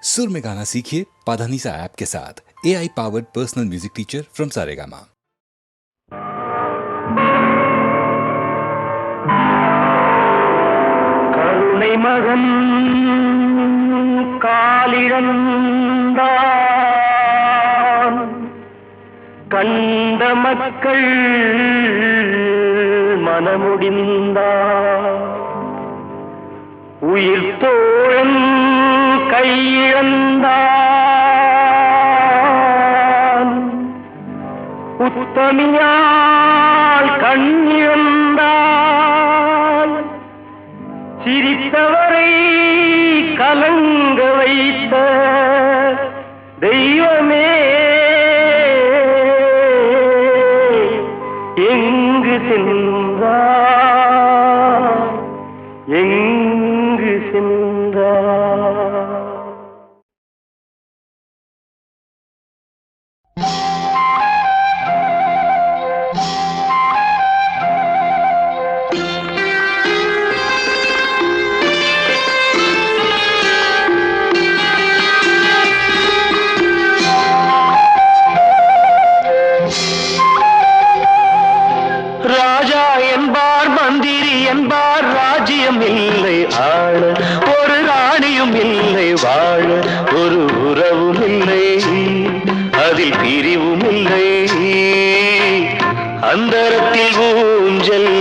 सुर में गाना सीखिए पाधानीसा ऐप के साथ। AI powered personal music teacher from Saregama. கருணை மகன் காலிழந்தான், கண்ட மக்கள் மனமுடிந்தான். உயிர் தோழன் கையிழந்தான், உத்தமியால் கண்ணிழந்தான். சிரித்தவரை கலங்க வைத்த தெய்வமே எங்கு சென்றார், எங்கு சென்றார்? ராஜா என்பார், மந்திரி என்பார், ராஜ்யம் இல்லை ஆள, ஒரு ராணியும் இல்லை வாழ, ஒரு உறவும் இல்லை, அதில் பிரிவும் இல்லை. அந்தரத்தில் ஊஞ்சல்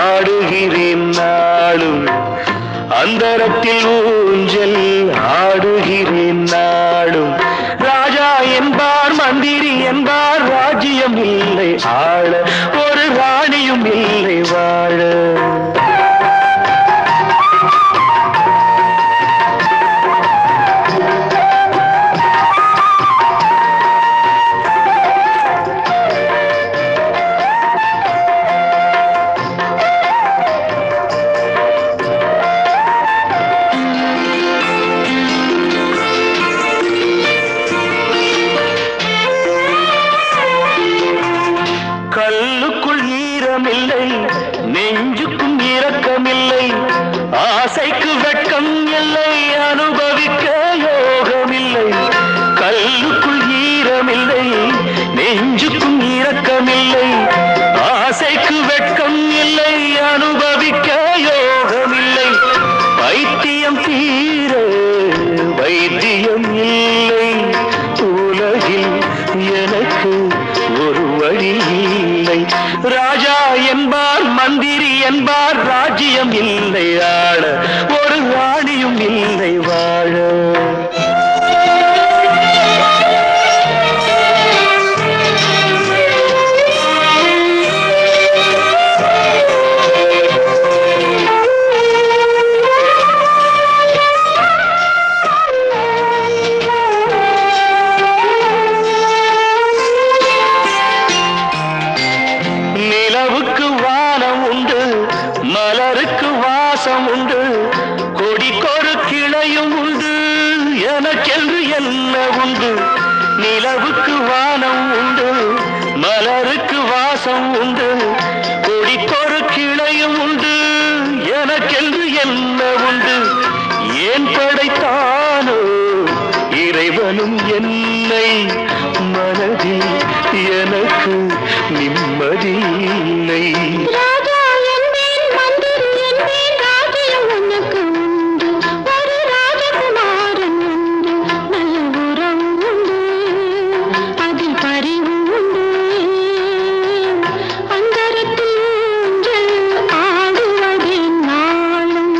ஆடுகிறேன் நாளும், அந்தரத்தில் ஊஞ்சல் ஆடுகிறேன் நாளும். ராஜா என்பார், மந்திரி என்பார், ராஜ்யம் இல்லை ஆள, ஒரு ராணியும் இல்லை வாழ. கல்லுக்குள் ஈரமில்லை, நெஞ்சுக்கும் இரக்கமில்லை, ஆசைக்கு வெட்கம் இல்லை, அனுபவிக்க யோகமில்லை. கல்லுக்குள் ஈரமில்லை, நெஞ்சுக்கும் இரக்கமில்லை, ஆசைக்கு வெட்கம் இல்லை, அனுபவிக்க யோகமில்லை. வைத்தியம் தீர வைத்தியம் இல்லை, உலகில் எனக்கு ஒரு வழி இல்லை. ராஜா என்பார், மந்திரி என்பார், ராஜ்யம் இல்லை ஆள, ஒரு ராணியும் இல்லை வாழ. நிலவுக்கு வானம் உண்டு, மலருக்கு வாசம் உண்டு, கொடிக்கொரு கிளையும் உண்டு, எனக்கென்று என்ன உண்டு. நிலவுக்கு வானம் உண்டு, மலருக்கு வாசம் உண்டு, கொடிக்கொரு கிளையும் உண்டு, எனக்கென்று என்ன உண்டு. ஏன் படைத்தானோ இறைவனும் என்னை, மனதில் எனக்கு நிம்மதி இல்லை. ராஜா என்பேன், மந்திரி என்பேன், ராஜ்யம் உனக்கு உண்டு, ஒரு ராஜகுமாரன் உண்டு, நல்ல உறவு உண்டு, அதில் பரிவு உண்டு. அந்தரத்தில் ஊஞ்சல் ஆடுவதே நாளும்.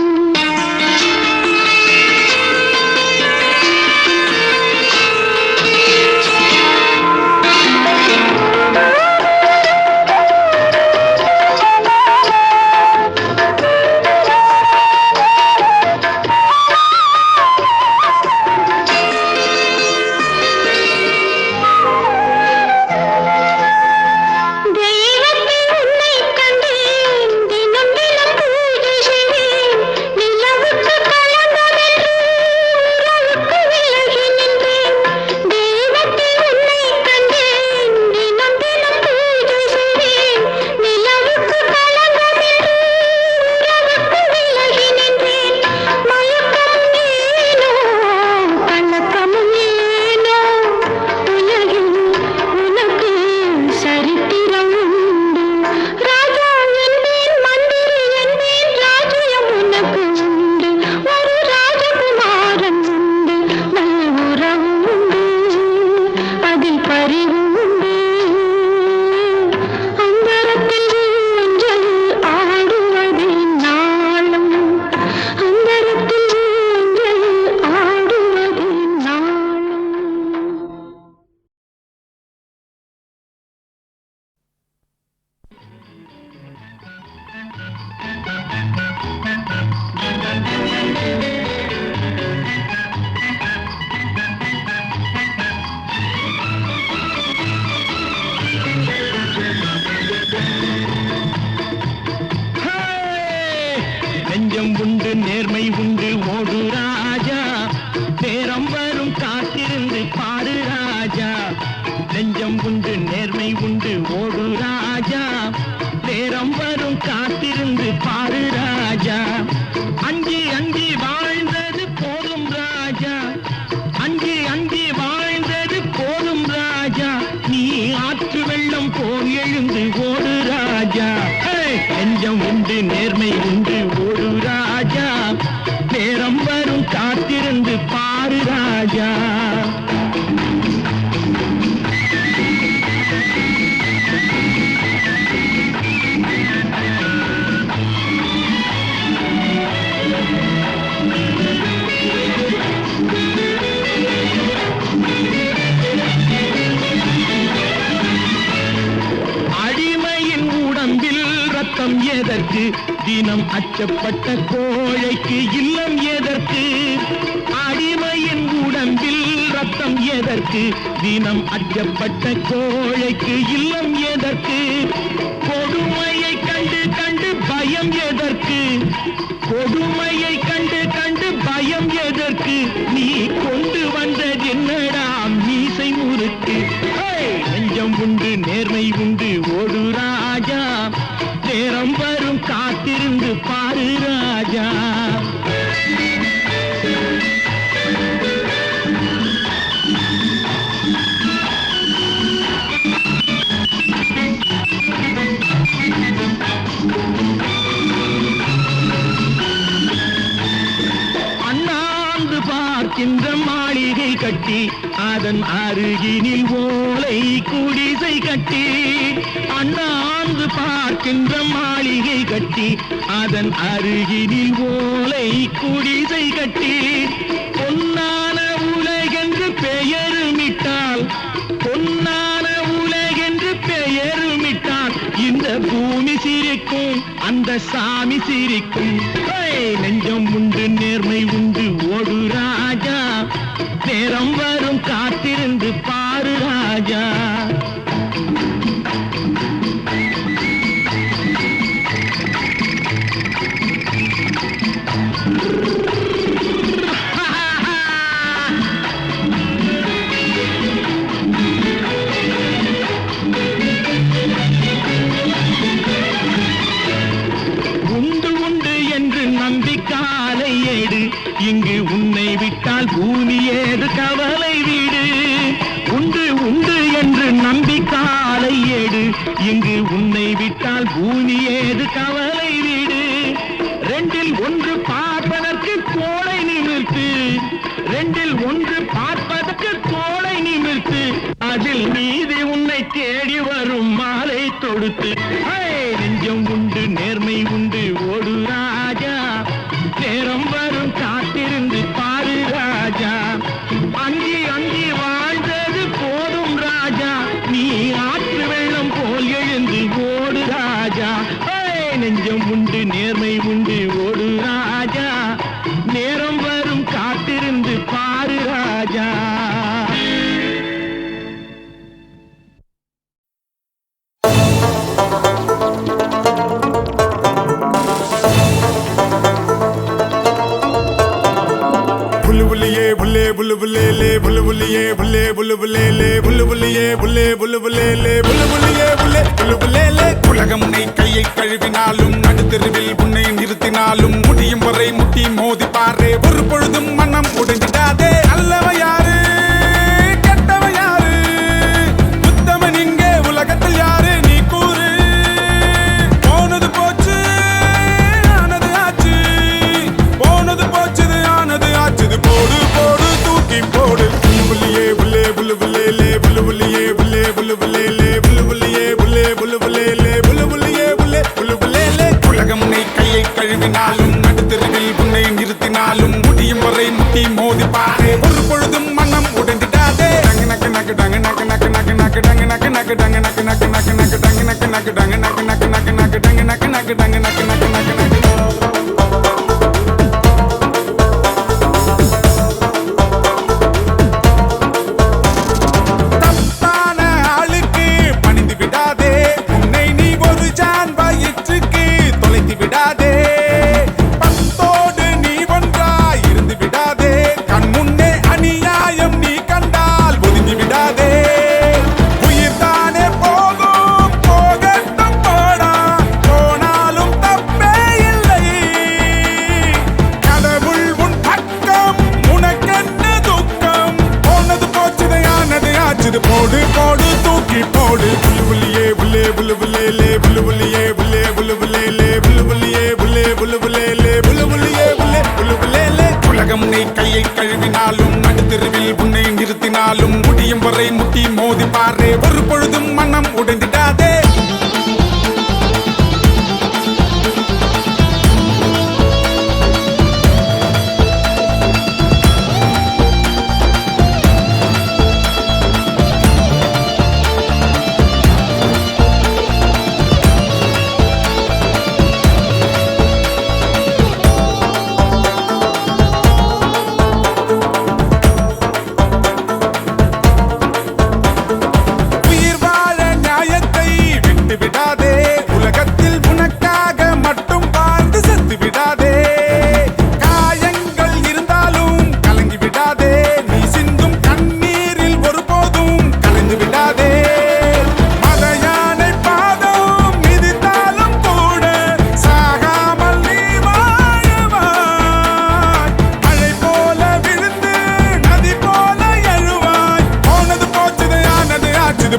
வரும் காத்திருந்து பாரு ராஜா, நெஞ்சம் உண்டு நேர்மை உண்டு ஓடு ராஜா, நேரம் வரும் காத்திருந்து பாரு ராஜா, அஞ்சி அஞ்சி வாழ்ந்தது போதும் ராஜா, அஞ்சி அஞ்சி வாழ்ந்தது போதும் ராஜா, நீ ஆற்று வெள்ளம் போல் எழுந்து ஓடு ராஜா, நெஞ்சம் உண்டு நேர்மை உண்டு ஓடு ராஜா, நேரம் வரும் காத்திருந்து பாரு ராஜா. அடிமையின் உடம்பில் ரத்தம் எதற்கு, தினம் அச்சப்பட்ட கோழைக்கு இல்லம் எதற்கு, அடிமையின் உடம்பில் ரத்தம் எதற்கு, தினம் அச்சப்பட்ட கோழைக்கு இல்லம் எதற்கு, கொடுமையை கண்டு கண்டு பயம் எதற்கு, கொடுமையை கண்டு கண்டு பயம் எதற்கு, நீ கொண்டு வந்தது என்னடா மீசை முறுக்கு, நெஞ்சம் உண்டு நேர்மை உண்டு ஓடு ராஜா, நேரம் வரும் காத்திருந்து பாரு ராஜா. அண்ணாந்து பார்க்கின்ற மாளிகை கட்டி, அதன் அருகினில் ஓலை குடிசை கட்டி, அண்ணாந்து பார்க்கின்ற மாளிகை கட்டி, அதன் அருகினில் ஓலை குடிசை கட்டி, பொன்னான உலகென்று பெயருமிட்டால், பொன்னான உலகென்று பெயருமிட்டால், இந்த பூமி சிரிக்கும் அந்த சாமி சிரிக்கும், நெஞ்சம் உண்டு நேர்மை உண்டு ஓடு ராஜா, நேரம் வரும் காத்திருந்து பாரு ராஜா. உண்டு உண்டு என்று நம்பிக்காலை ஏடு, இங்கு உன்னை விட்டால் பூமி ஏது கவலை வீடு, உண்டு உண்டு என்று நம்பிக்காலை ஏடு, இங்கு உன்னை விட்டால் பூமி ஏது கவலை வீடு, ரெண்டில் ஒன்று பார்ப்பதற்கு கோளை நிமிர்த்து, ரெண்டில் ஒன்று பார்ப்பதற்கு கோளை நிமிர்த்து, அதில் நீதி உன்னை தேடி வரும் மாலை தொடுத்து, நெஞ்சம் உண்டு நேர்மை உண்டு ஓடு ராஜா, நேரம் வரும் காத்திருந்து பாரு ராஜா, அஞ்சி அஞ்சி வாழ்ந்தது போதும் ராஜா, நீ ஆற்று வெள்ளம் போல் எழுந்து ஓடு ராஜா, நெஞ்சம் உண்டு நேர்மை உண்டு ஓடு ராஜா, நேரம் வரும் காத்திருந்து பாரு ராஜா. बुलबुले बुलबुलिए बुले बुलबुले बुलबुलिए बुले बुलबुले बुलबुलिए बुले बुलबुले உலகம் உன்னை கையை கழுவினாலும் நடுத்தெருவில் உன்னை நிறுத்தினாலும் முடியும் வரை முட்டி மோதி பாரு, ஒரு பொழுதும் மனம் உடைஞ்சிடாதே. அல்லவ யாரு கெட்டவ யாரு, உத்தமன் இங்கே உலகத்தில் யாரு நீ கூறு, போனது போச்சு ஆனது ஆச்சு, போனது போச்சுது ஆனது ஆச்சுது, போடு போடு தூக்கி போடு. புல்புலியே புல்லே புல்லுபுல்லே புல்லுபுல்லியே புல்லே புல்லுபுல்லே புல்லுபுல்லியே புல்லே புல்லுபுல்லே புல்லுபுல்லியே புல்லே புல்லுபுல்லே. உலகம் உன்னை கையை கழுவினாலும் நடுத்தெருவில் உன்னை நிறுத்தினாலும் முடியும் வரை முட்டி மோதி பாரு, ஒரு பொழுதும் மனம் உடைந்திடாதே. டங்கு நக்கு நக்கு டங்கு நக்கு நக்கு நக்கு நக்கு டங்கு நக்கு நக்கு டங்கு நக்கு நக்கு நக்கு நக்கு டங்கு நக்கு நக்கு டங்கு நக்கு நக்கு நக்கு நக்கு டங்கு நக்கு நக்கு டங்கு நக்கு நக்கு நக்கு நக்கு. பத்தோடு நீ ஒன்றாய் இருந்து விடாதே, கண் முன்னே அணியா நடுத்தெருவில் உன்னை நிறுத்தினாலும் முடியும் வரை முட்டி மோதி பாரு ஒரு பொழுதும் மனம் உடைந்திடாதே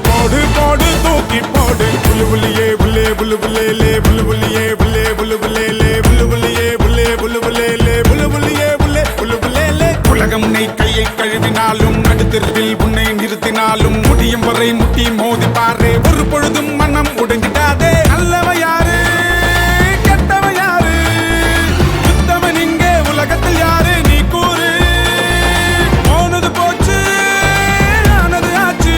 போடு போடு தூக்கி போடு புல்லு புள்ளியே புல்லே புல்லு புல்லே புல்லு புள்ளியே புல்லே புல்லு புல்லே புல்லு புள்ளியே புல்லே புல்லு புல்லே புல்லு புள்ளியே புல்லே புல்லு புல்லே உலகம் உன்னை கையை கழுவினாலும் நடுத்தெருவில் உன்னை நிறுத்தினாலும் முடியும் வரை முட்டி மோதி பாரு ஒரு பொழுதும் மனம் உடைஞ்சிடாதே நல்லவ யாரு கெட்டவ யாரு சுத்தவன் இங்கே உலகத்தில் யாரு நீ கூறு போனது போச்சு ஆனது ஆச்சு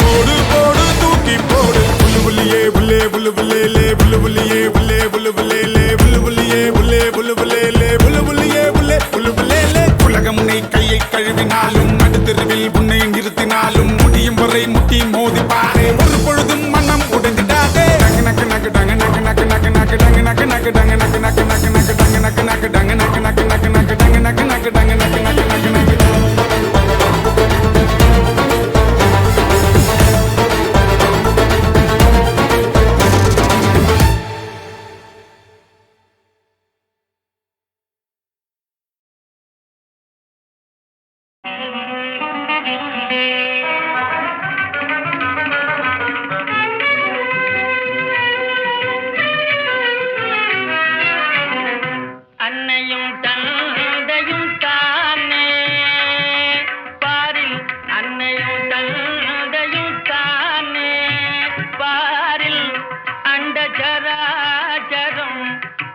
போடு போடு தூக்கி போடு புல்லு புள்ளியே புல்லே புல்லு புல்லே புல்லு புள்ளியே புல்லே புல்லு புல்லே புல்லு புள்ளியே புல்லே புல்லு புல்லே புல்லு புள்ளியே புல்லே புல்லு புல்லே உலகம் உன்னை கையை கழுவினாலும் நடுத்தெருவில் உன்னை நிறுத்தினாலும் முடியும் வரை முட்டி மோதி பாரு ஒரு பொழுதும் மனம் உடைந்திடாதே நக்கு நக்கு டங்கு நக்கு நக்கு நக்கு நக்கு டங்கு நக்கு நக்கு டங்கு நக்கு நக்கு நக்கு நக்கு டங்கு நக்கு நக்கு டங்கு நக்கு நக்கு நக்கு நக்கு டங்கு நக்கு நக்கு டங்கு நக்கு நக்கு நக்கு நக்கு அன்னையும் தந்தையும் தானே பாரில் அன்னையும் தந்தையும் தானே பாரில் அண்ட சராச்சரம்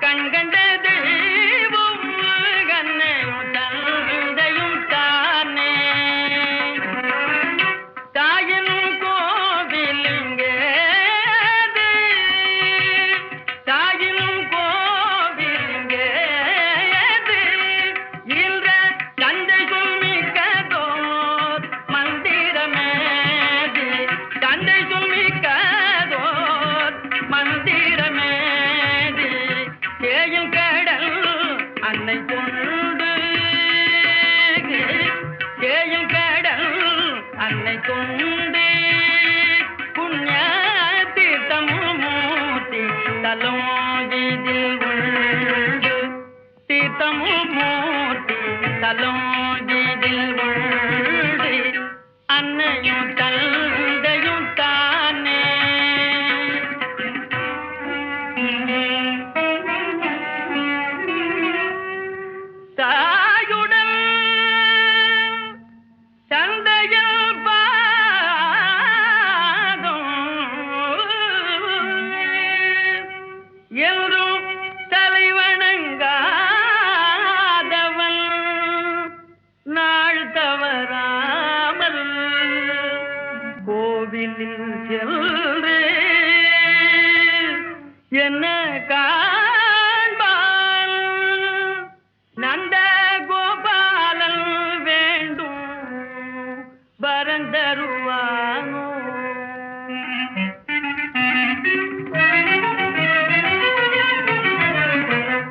கண்கண்ட தெய்வம் அன்னையும் தந்தையும் தானே தாயின் கோவிலுங்கே தாயின் கோவிலுங்கே இன்ற தந்தை சுமிக்கதோர் மந்திரமேது தந்தை சுமிக்கதோர் மந்திரமேது தேயில் கடல் அன்னை கொண்டு தேயில் கடல் அன்னை கொண்டு புண்ணிய தீர்த்தமூர்த்தி தலம் இதில் உண்டு தீர்த்தமூர்த்தி தலம் இதில் உண்டு அன்னையும் தந்தையும் தானே தாயுடன் தந்தையில் பாதம் என்றும் தலைவணங்காதவன் நாள் தவறாமல் கோவிலில் சென்று என்ன காண்பான் நந்த கோபாலன் வேண்டும் வரந்தருவானோ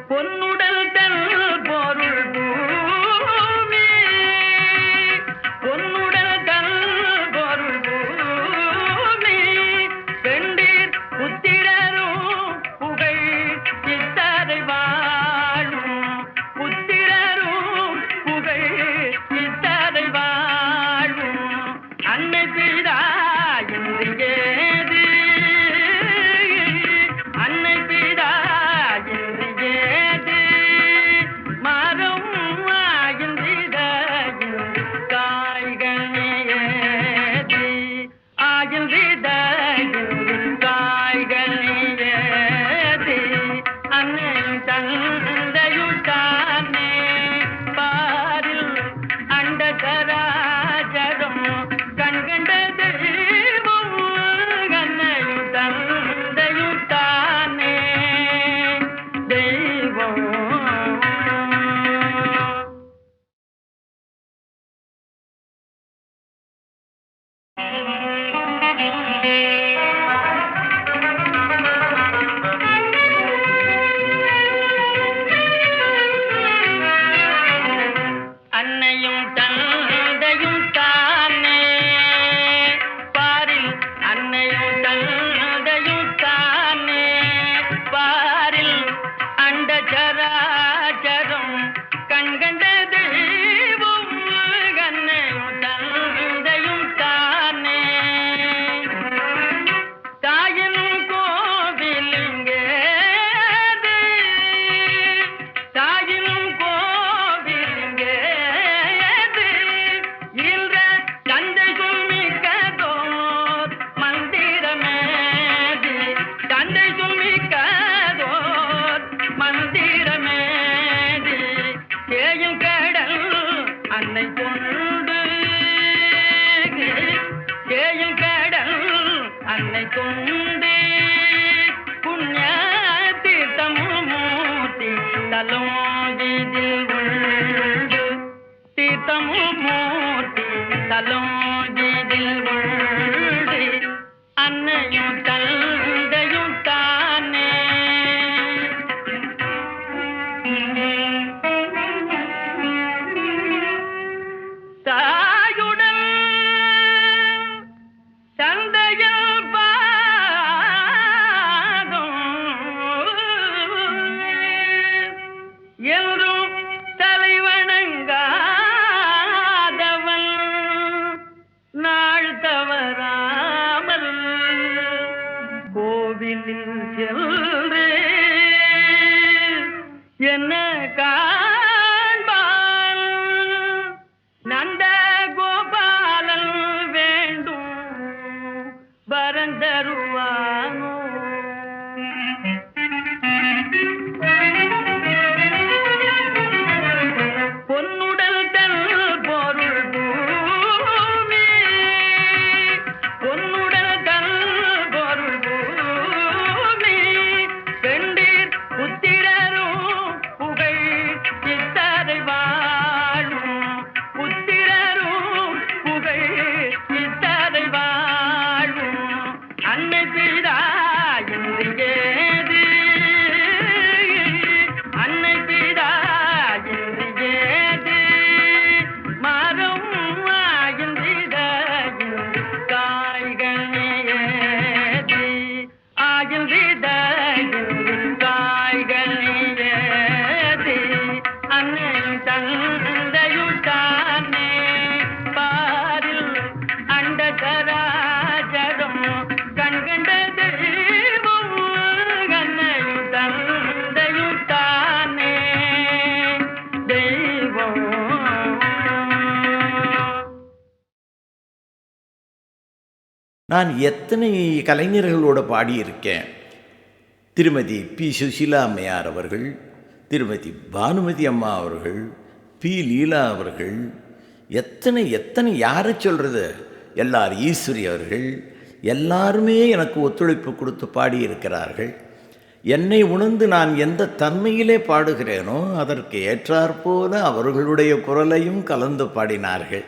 பொன்னுடல் தன் பொருள் பூமி பொன்னுடல் தன் பொருள் பூமி பெண்டீர் புத்திரரும் புகை அன்னை கொண்டு கேயும் கடல் அன்னை கொண்டு புண்ணிய தீர்த்தமும் மூர்த்தி தலோஜிதில் உண்டு தீர்த்தமும் மூர்த்தி தலோஜிதில் உண்டு அன்னையும் தந்தையும் தானே தாயுடன் தந்தையில் பாதம் என்றும் தலைவணங்காதவன் நாள் தவறாமல் கோவிலில் சென்று என்ன காண்பான் நந்த கோபாலன் வேண்டும் வரந்தருவானோ பொன்னுடல் தன் பொருள் பூமி பொன்னுடல் தன் பொருள் பூமி பெண்டீர் புத்திரரும் புகழ் சித்தரை வாழும் புத்திரரும் புகழ் சித்தரை வாழும் அன்னை பிதா என்று ஏது அன்னை பிதா என்று ஏது மரம் ஆகின்ற காய்கனி ஏது ஆகின்ற காய்கனி ஏது அன்னையும் தந்தையும் தானே பாரில் அண்ட சராச்சரம் கண்கண்ட தெய்வம் அன்னையும் தந்தையும் தானே தெய்வம். நான் எத்தனை கலைஞர்களோட பாடியிருக்கேன். திருமதி பி சுஷீலா அம்மையார் அவர்கள், திருமதி பானுமதி அம்மா அவர்கள், பி லீலா அவர்கள், எத்தனை எத்தனை யாரை சொல்கிறது, எல்லார் ஈஸ்வரி அவர்கள், எல்லாருமே எனக்கு ஒத்துழைப்பு கொடுத்து பாடியிருக்கிறார்கள். என்னை உணர்ந்து நான் எந்த தன்மையிலே பாடுகிறேனோ அதற்கு ஏற்றாற்போல அவர்களுடைய குரலையும் கலந்து பாடினார்கள்.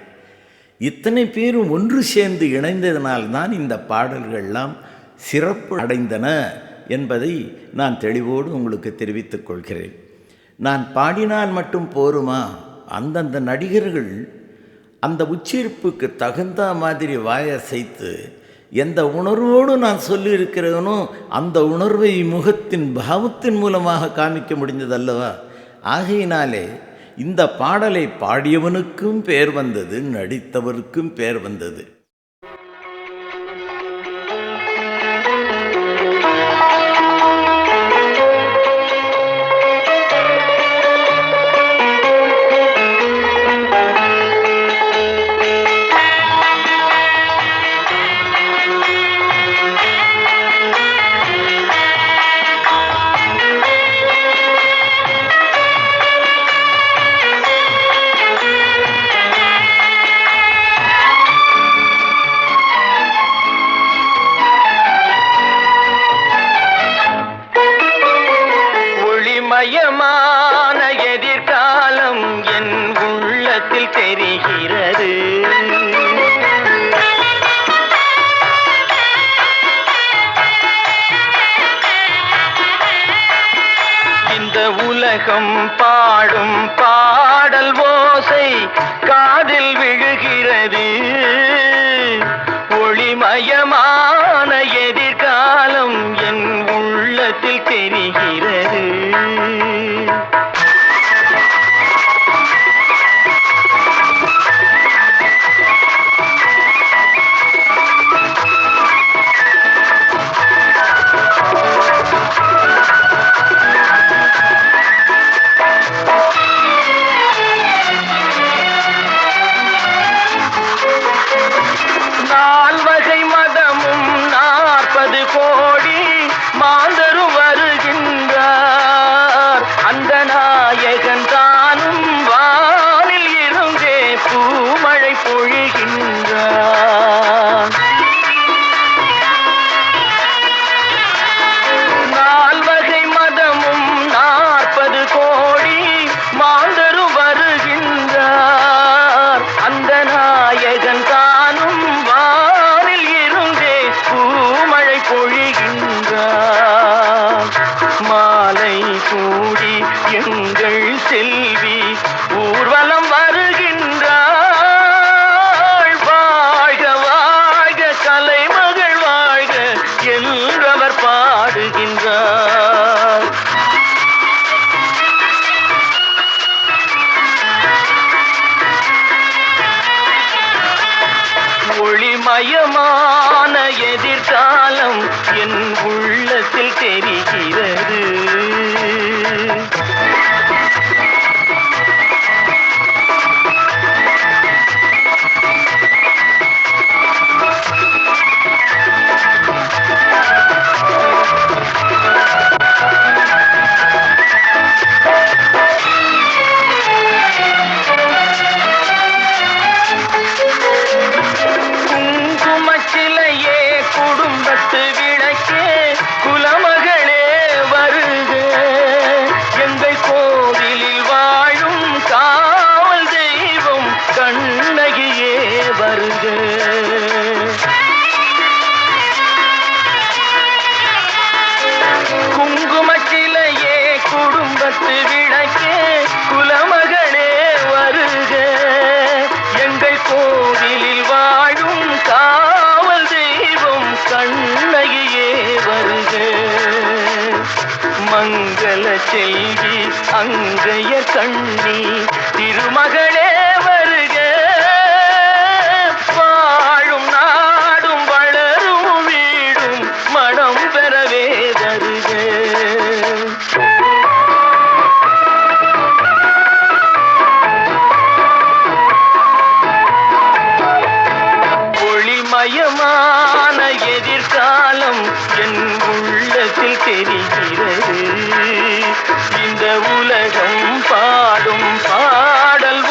இத்தனை பேரும் ஒன்று சேர்ந்து இணைந்ததினால்தான் இந்த பாடல்கள்லாம் சிறப்பு அடைந்தன என்பதை நான் தெளிவோடு உங்களுக்கு தெரிவித்துக் கொள்கிறேன். நான் பாடினால் மட்டும் போருமா? அந்தந்த நடிகர்கள் அந்த உச்சரிப்புக்கு தகுந்த மாதிரி வாயசைத்து எந்த உணர்வோடு நான் சொல்லியிருக்கிறேனோ அந்த உணர்வை முகத்தின் பாவத்தின் மூலமாக காமிக்க முடிந்ததல்லவா? ஆகையினாலே இந்த பாடலை பாடியவனுக்கும் பேர் வந்தது, நடித்தவருக்கும் பேர் வந்தது. மயமான எதிர்காலம் என் உள்ளத்தில் தெரிகிறது. இந்த உலகம் பாடும் பாடல் ஓசை காதில் விழுகிறது. ஒளிமயமான எதிர்காலம் என் உள்ளத்தில் தெரிகிறது. ஒளிமயமான எதிர்காலம் என் உள்ளத்தில் தெரிகிறது. குங்குமச்சிலையே குடும்பத்து விளக்கே குலமகளே வருக, எங்கள் கோவிலில் வாழும் காவல் தெய்வம் கண்ணகியே வருக. குங்குமச்சிலையே குடும்பத்து விளக்கே குலமகளே வருக, எங்கள் கோவிலில் வாழும் காவல் தெய்வம் கண்ணகியே வருக. மங்கள செல்வி அங்கைய கண்ணி திருமகளே வருக, வாழும் நாடும் வளரும் வீடும் மனம் பெறவே வருக. ஒளிமயமான எதிர்காலம் என் உள்ளத்தில் தெரிகிறது. இந்த உலகம் பாடும் பாடல்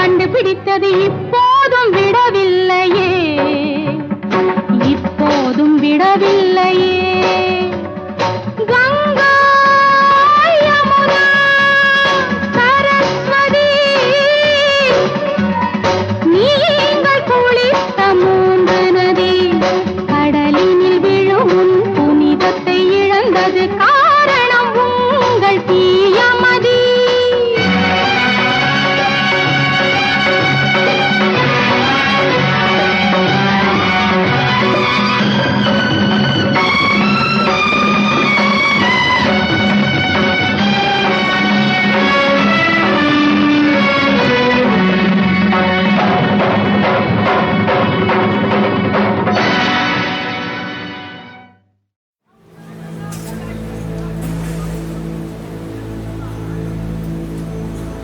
கண்டுபிடித்தது இப்போதும் விடவில்லையே, இப்போதும் விடவில்லையே. கங்கா யமுனா சரஸ்வதி, நீங்கள் குளித்த மூன்று நதி கடலினில் விழும் உன் புனிதத்தை இழந்தது காரணம் உங்கள் தீயமதி.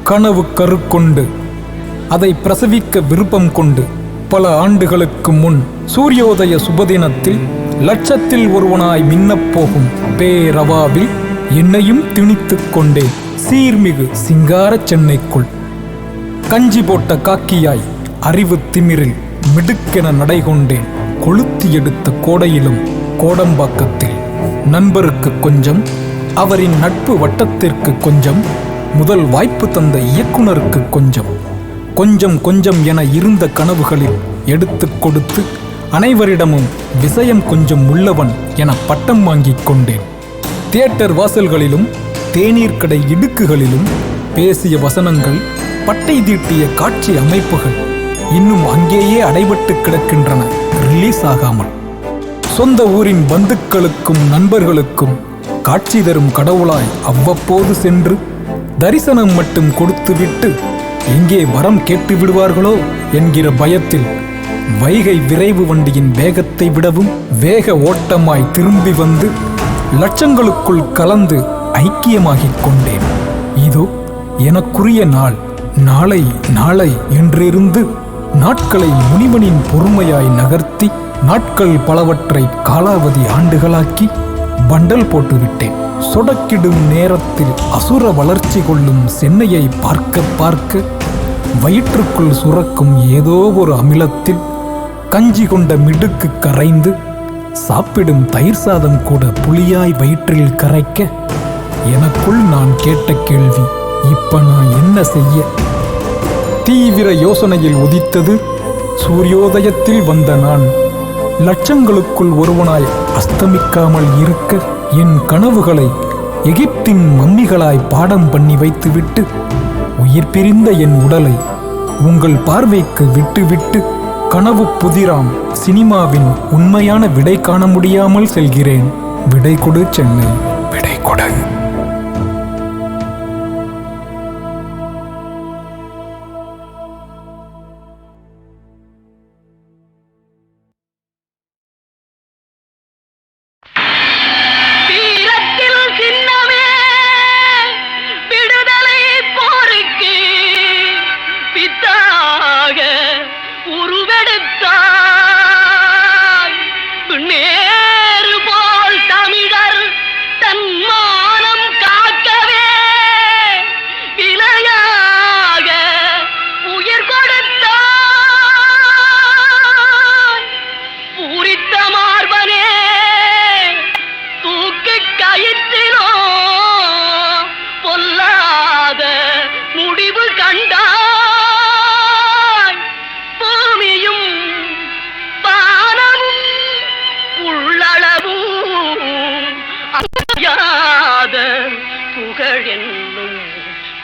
கனவு கருக்கொண்டு அதை பிரசவிக்க விருப்பம் கொண்டு பல ஆண்டுகளுக்கு முன் சூரியோதய சுபதினத்தில் லட்சத்தில் ஒருவனாய் மின்னப்போகும் பேரவாவில் என்னையும் திணித்துக் கொண்டேன் சீர்மிகு சிங்கார சென்னைக்குள். கஞ்சி போட்ட காக்கியாய் அறிவு திமிரில் மிடுக்கென நடைகொண்டேன் கொளுத்தி எடுத்த கோடையிலும் கோடம்பாக்கத்தில். நண்பருக்கு கொஞ்சம், அவரின் நட்பு வட்டத்திற்கு கொஞ்சம், முதல் வாய்ப்பு தந்த இயக்குனருக்கு கொஞ்சம், கொஞ்சம் கொஞ்சம் என இருந்த கனவுகளில் எடுத்து கொடுத்து அனைவரிடமும் விஷயம் கொஞ்சம் உள்ளவன் என பட்டம் வாங்கிக் கொண்டேன். தியேட்டர் வாசல்களிலும் தேநீர் கடை இடுக்குகளிலும் பேசிய வசனங்கள், பட்டை தீட்டிய காட்சி அமைப்புகள் இன்னும் அங்கேயே அடைபட்டு கிடக்கின்றன, ரிலீஸ் ஆகாமல். சொந்த ஊரின் பந்துக்களுக்கும் நண்பர்களுக்கும் காட்சி தரும் கடவுளாய் அவ்வப்போது சென்று தரிசனம் மட்டும் கொடுத்துவிட்டு எங்கே வரம் கேட்டு விடுவார்களோ என்கிற பயத்தில் வைகை விரைவு வண்டியின் வேகத்தை விடவும் வேக ஓட்டமாய் திரும்பி வந்து லட்சங்களுக்குள் கலந்து ஐக்கியமாகிக் கொண்டேன். இதோ எனக்குரிய நாள், நாளை நாளை என்றிருந்து நாட்களை முனிவனின் பொறுமையாய் நகர்த்தி நாட்கள் பலவற்றை காலாவதி ஆண்டுகளாக்கி பண்டல் போட்டுவிட்டேன். சொடக்கிடும் நேரத்தில் அசுர வளர்ச்சி கொள்ளும் சென்னையை பார்க்க பார்க்க வயிற்றுக்குள் சுரக்கும் ஏதோ ஒரு அமிலத்தில் கஞ்சி கொண்ட மிடுக்கு கரைந்து சாப்பிடும் தயிர் சாதம் கூட புளியாய் வயிற்றில் கரைக்க எனக்குள் நான் கேட்ட கேள்வி, இப்ப நான் என்ன செய்ய? தீவிர யோசனையில் உதித்தது சூரியோதயத்தில் வந்த நான். லட்சங்களுக்குள் ஒருவனாய் அஸ்தமிக்காமல் இருக்க என் கனவுகளை எகிப்தின் மம்மிகளாய் பாடம் பண்ணி வைத்துவிட்டு உயிர் பிரிந்த என் உடலை உங்கள் பார்வைக்கு விட்டுவிட்டு கனவு புதிராம் சினிமாவின் உண்மையான விடை காண முடியாமல் செல்கிறேன். விடை கொடு சென்னை, விடை கொடு.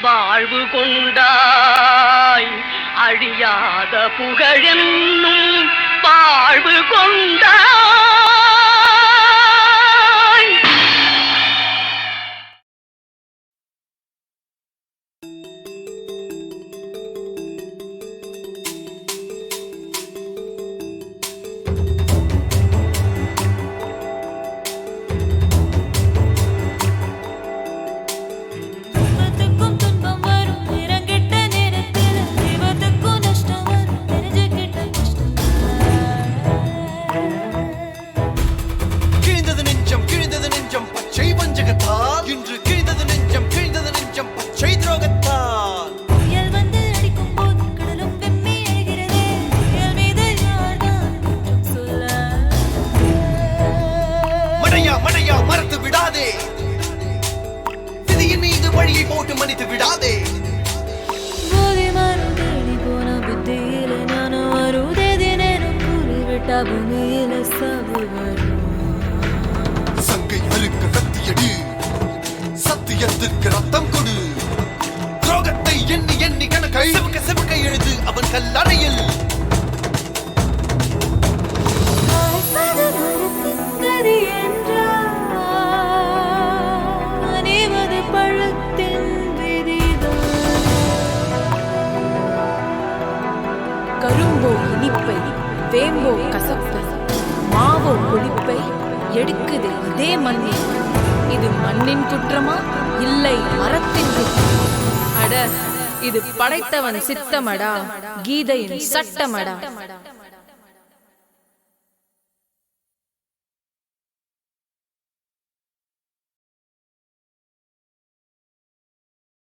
வாழ்வு கொண்டாய், அழியாத புகழென்னும் வாழ்வு கொண்டாய். வழியை போட்டு மன்னித்து விடாதே. சங்கை அறுக்க கத்தியடி, சத்தியத்திற்கு ரத்தம் கொடு. துரோகத்தை எண்ணி எண்ணி கணக்கை செவுக்க செவுக்க எழுது அவன் கல்லறையில். கரும்போ இனிப்பை, வேம்போ கசப்பை, மாவோ புளிப்பை எடுக்குது இதே மண்ணில். இது மண்ணின் குற்றமா இல்லை மரத்தின் குற்றம்? அட, இது படைத்தவன் சித்தமடா, கீதையின் சட்டமடா.